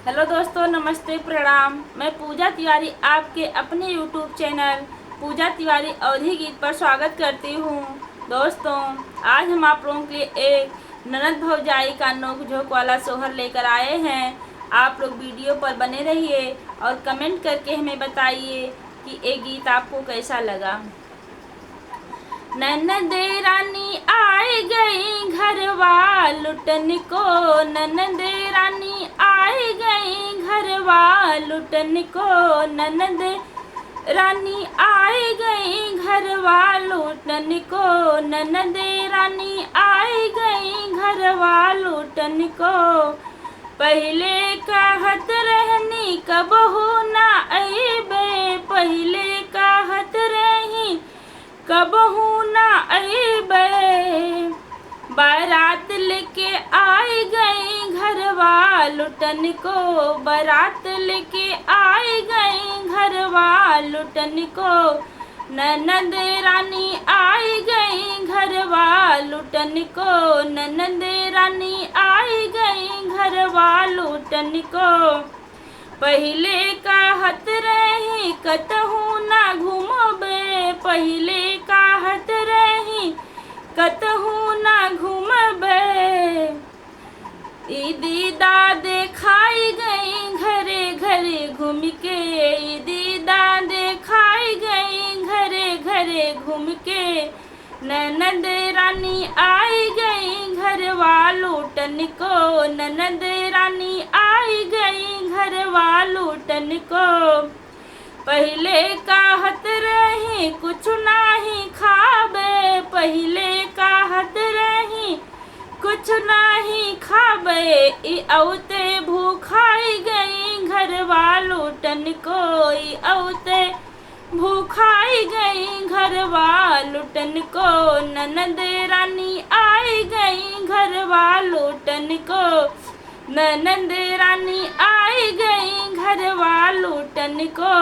Hello दोस्तों, नमस्ते, प्रणाम। मैं पूजा तिवारी आपके अपने यूट्यूब चैनल पूजा तिवारी अवधी गीत पर स्वागत करती हूँ। दोस्तों, आज हम आप लोगों के लिए एक ननद भौजाई का नोक-झोंक वाला सोहर लेकर आए हैं। आप लोग वीडियो पर बने रहिए और कमेंट करके हमें बताइए कि ये गीत आपको कैसा लगा। ननद रानी आए गई घरवा लुटन को, ननद रानी आए गई घरवा लुटन को, ननद रानी आए गई घरवा लुटन को, ननद रानी आए गई घरवा लुटन को। पहले कहत रहनी कबहू ना अइबे, पहले कहत रही कबहू ना अइबे, बारात लेके आई गई घरवा लुटन को, बारात लेके आई गई घरवा लुटन को, ननद रानी आई गई घरवा लुटन को, ननद रानी आई गई घरवा लुटन को। पहले कहत रही कतहू ना घूमबे, पहले कहत रही कतहू ना घूमबे, दीदा देखाई गई घरे घरे घूम के, दीदा देखाई गई घरे घरे घूम के, ननद रानी आई गई घरवा लुटन को, ननद रानी आई गई घरवा लुटन को। पहले कहत रही कुछ नाही खाबे, पहले कहत रही कुछ नाही खाबे, ई औते भूखाई गई घरवा लुटन को, ई औते भूखाई गई घरवा लुटन को, ननद रानी आई गई घरवा लुटन को, ननद रानी आई गई घरवा लुटन को।